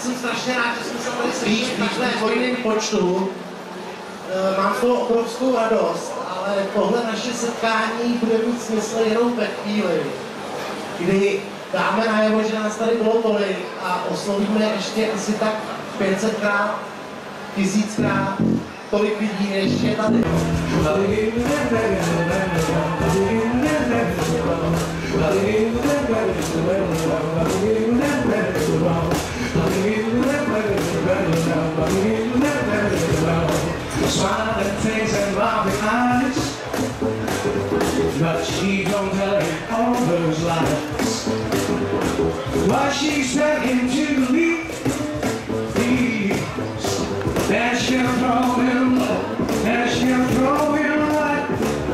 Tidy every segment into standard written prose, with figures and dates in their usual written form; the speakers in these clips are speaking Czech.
jsem strašně rád, že jsme se mohli slyšet takhle v hojném počtu. Mám z toho obrovskou radost, ale tohle naše setkání bude mít smysl jenom ve chvíli, kdy dáme najevo, že nás tady bylo tolik a oslovíme ještě asi tak 500krát, 1000krát tolik lidí, než je tady. Smiling face and loving eyes, but she don't tell him all those lies. Why she's begging to leave, and she'll throw him, and she'll throw him away.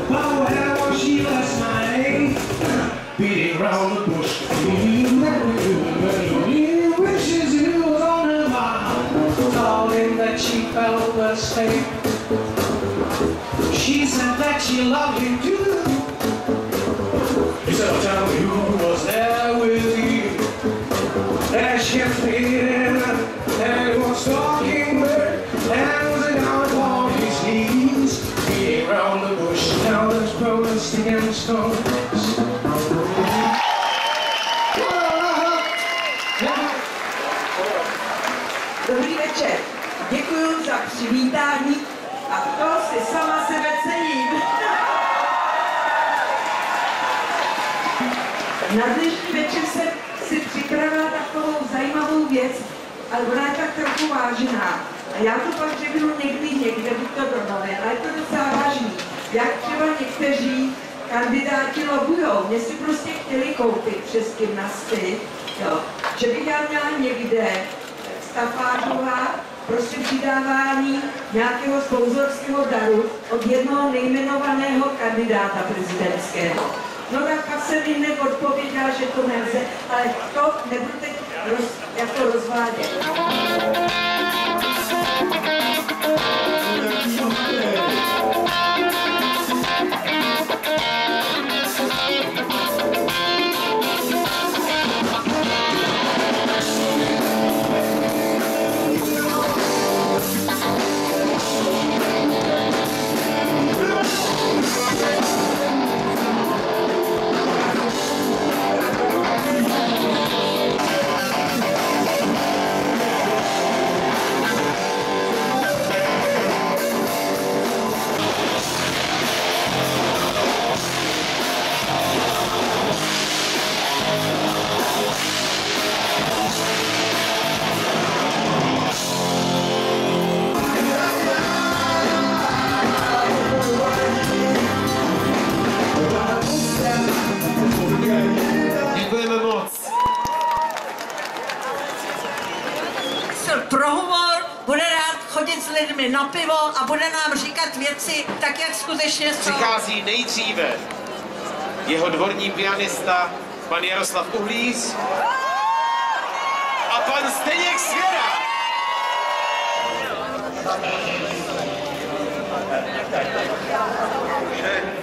But wherever she lets my name, beating round the bush, he wishes he was on her mind, told him that she felt the same. She said that she loved him too. He said, tell me who was there with you. And she faded, and he was talking with, and was down upon his knees, beating round the bush. Now there's protesting and stones. Dobrý večer. Děkuji za přivítání. A to si sama sebe cením. Na dnešní večer jsem si připravila takovou zajímavou věc, ale ona je tak trochu vážná. A já to pak řeknu někde bych to dodali, ale je to docela vážný. Jak třeba někteří kandidáti lobujou. Mě si prostě chtěli koupit přes gymnasty, že bych já měla někde stafážovat prostě přidávání nějakého sponzorského daru od jednoho nejmenovaného kandidáta prezidentského. No tak pak jsem jim odpověděla, že to nelze, ale to nebudu teď jako rozvádět. Na pivo a bude nám říkat věci tak, jak skutečně jsou. Přichází nejdříve jeho dvorní pianista, pan Jaroslav Uhlíř a pan Zdeněk Svěra.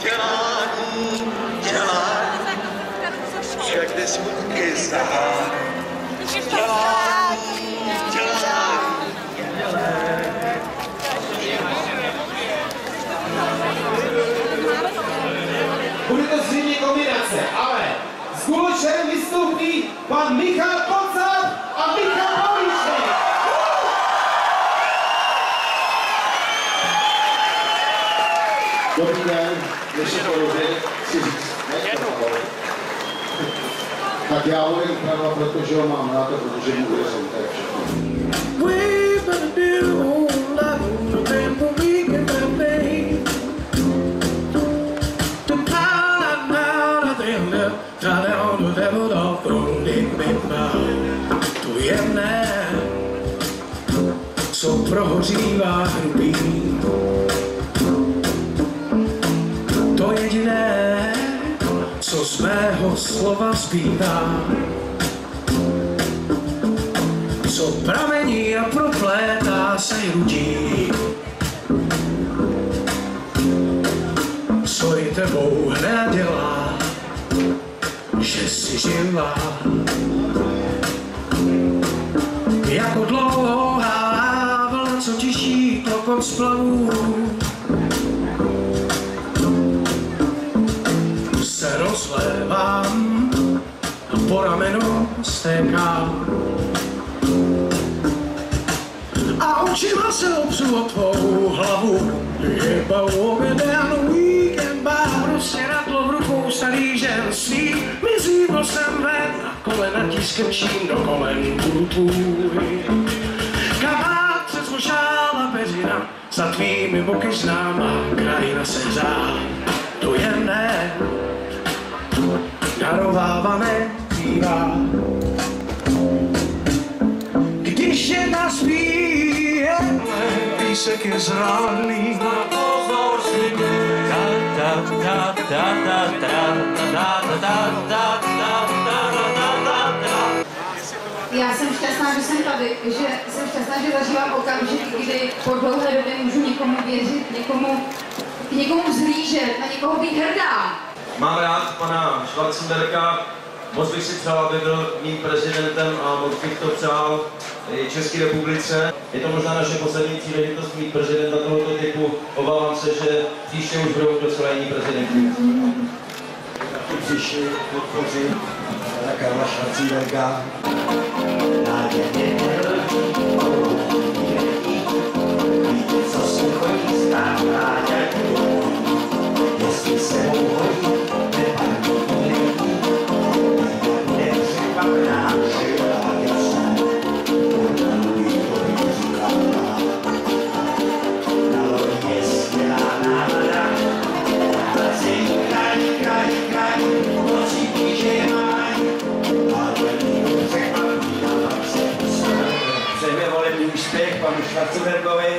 Dělání, všechny smutky zdá. Bude to zřejmě kombinace, ale s Gulušem vystoupí pan Michal Kocáb a Michal Havlíček. Dobrý den, ještě chci říct, tak já mluvím uprava, protože ho mám rád, protože mu uvěřím, to je všechno. To je mne, co prohořívá hrubý. To jediné, co z mého slova zbývá, co pramení a proplétá se rudí. Co i tebou hned dělá, že jsi živá. Jako dlouhá vlna, co tiší klopot splavů, se rozlévám a po ramenu stékám. A očima se opřu o tvou hlavu, jeba oběden víkend, báhnu stěradlo v rukou starý ženství, mizí nosem ven a kolena ti skrčím do kolen tvůj. Kabát přes mošála peřina, za tvými boky známá krajina se zdá, to je ne, darovávané bývá. Když jedna spí, písek je zrádný. Já jsem šťastná, že jsem tady, že jsem šťastná, že zažívám okamžik, kdy po dlouhé době můžu někomu věřit, k někomu zhlížet, na někoho být hrdá. Mám rád pana Schwarzenberga, moc bych si přál, aby byl mým prezidentem a moc bych to přál i České republice. Je to možná naše poslední příležitost mít prezidenta tohoto typu. Obávám se, že příště už budou docela jiní prezidenti. Taky přišli podpořit Karla Schwarzenberga. Co se chodí stává, jestli se hodí, panu Schwarzenbergovi,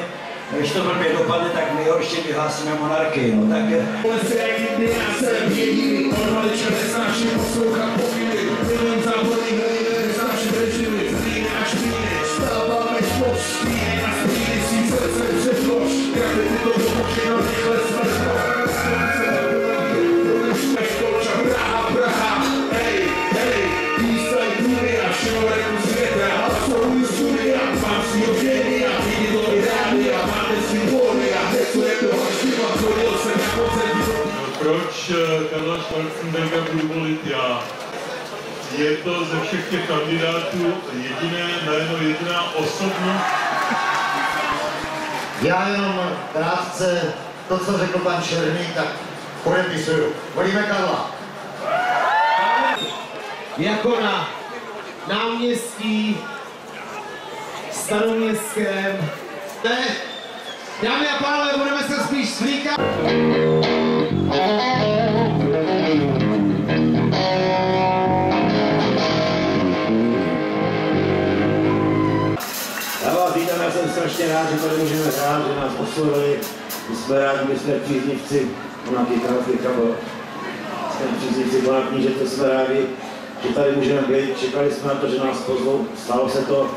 když to blbě dopadne, tak my ho ještě vyhlásíme monarchii, no tak... Já jsem jediný, od malička nesnáším poslouchat pokyny, jeden závodný hliny, nesnáším režimy, zlíny až míny, stáváme šložky, a spíny si srdce předlož, kraby tyto dopočino, rychle smrsko, Praha, Praha, hej, hej, písaň tudy a šnoreku světa, absoluji studia, mám si oděny a vidí to ideály a máme si body a něco je to hořiva, chodil jsem na koncert. Proč Karla Schwarzenberga budu volit já? Je to ze všech těch kandidátů jediná osobnost. Já jenom krátce to, co řekl pan Černý, tak podepisuju. Volíme Karla. Jako na náměstí staroměstském. Dámy a pánové, budeme se spíš slíkat. Já vás vítám, já jsem strašně rád, že tady můžeme hrát, že nás oslovili. My jsme rádi, my jsme příznivci Monaky Translikabo. Jsme příznivci Bona Knížete, jsme rádi, že tady můžeme být. Čekali jsme na to, že nás pozvou. Stalo se to.